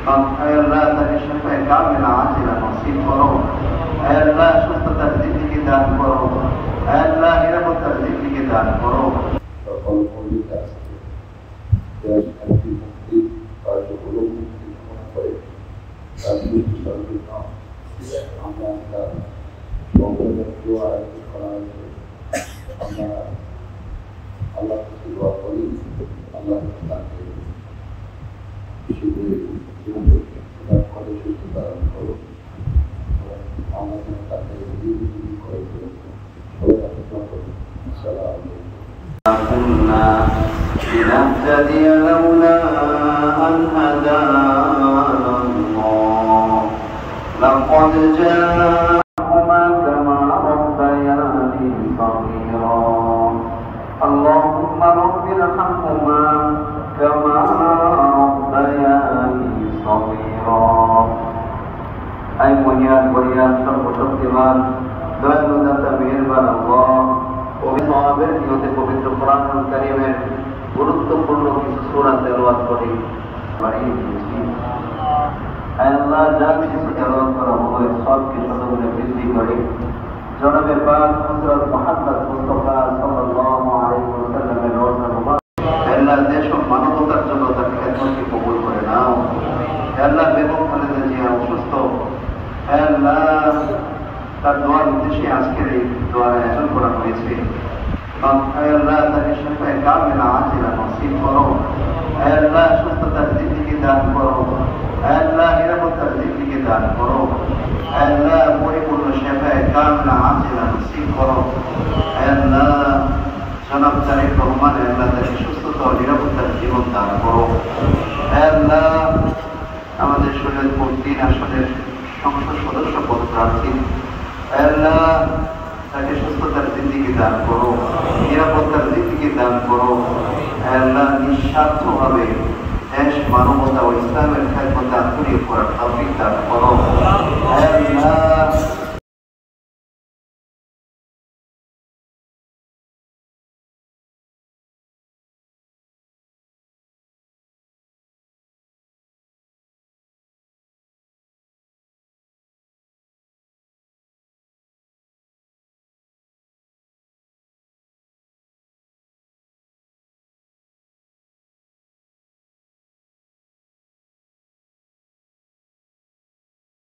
আল্লাহ তাকে শিফায়ে কামিলা আজিলা নসিব করো। আল্লাহ সুস্থতার জিন্দেগি দান করো। আল্লাহ নিরাপত্তার জিন্দেগি দান করো। সকল মৌলিক আছে দেশ শান্তি মুক্তি কার্যকরণ মুক্তি কামনা করে রাজনীতি সর্বজন্য আমরা তার সৌভাগ্যের দোয়া করা হয়েছে। আমরা আল্লাহ দোয়া করি আল্লাহ তাকে বেশি করে করে সুস্থ ধারণ করো। আমরা যেন তাকে করে সবাই আলোচনা করি। আসসালামু আলাইকুম। كنا لنهتدي لولا أن هدانا الله لقد جاءهما كما ربياني صغيرا اللهم رب ارحمهما كما ربياني صغيرا أي بنيان بنيان সর্বশক্তিমান দয়ালু দাতা মেহেরবান আল্লাহ ওয়াবের নিয়তে পবিত্র কোরআনুল কারীমের গুরুত্বপূর্ণ কিছু সূরা তেলাওয়াত করি বাড়িয়ে দিয়েছি। আল্লাহ যা কিছু তেলাওয়াত করা হয় সবকে শতগুণে বৃদ্ধি করে জনাবে পাক হযরত মুহাম্মদ মুস্তাফা সাল্লাল্লাহু আলাইহি ওয়াসাল্লামের রওজা মুবারক আল্লাহ দেশ ও মানবতার জন্য তার খেদমতকে কবুল করে নাও। আল্লাহ বেগম খালেদা জিয়া অসুস্থ, আল্লাহ তার দোয়ার উদ্দেশ্যে আজকের এই দোয়ার আয়োজন করা হয়েছে। আল্লাহ তাকে শিফায়ে কামিলা আজিলা নসিব করো। আল্লাহ সুস্থতার জিন্দেগি দান করো। আল্লাহ নিরাপত্তার জিন্দেগি দান করো। আল্লাহ পরিপূর্ণ শিফায়ে কামিলা আজিলা নসিব করো। আল্লাহ জনাব তারেক রহমান আল্লাহ তাকে সুস্থতা ও নিরাপত্তার জীবন দান করো। আল্লাহ আমাদের শরীয়তপুর ৩ আসনের সংসদ সদস্য পদ প্রার্থী আল্লাহ তাকে সুস্থতার জিন্দেগি দান করো, নিরাপত্তার জিন্দেগি দান করো। আল্লাহ নিঃস্বার্থভাবে দেশ মানবতা ও ইসলামের খেদমতে আন্তরিক করার তৌফিক দান করো। আল্লাহ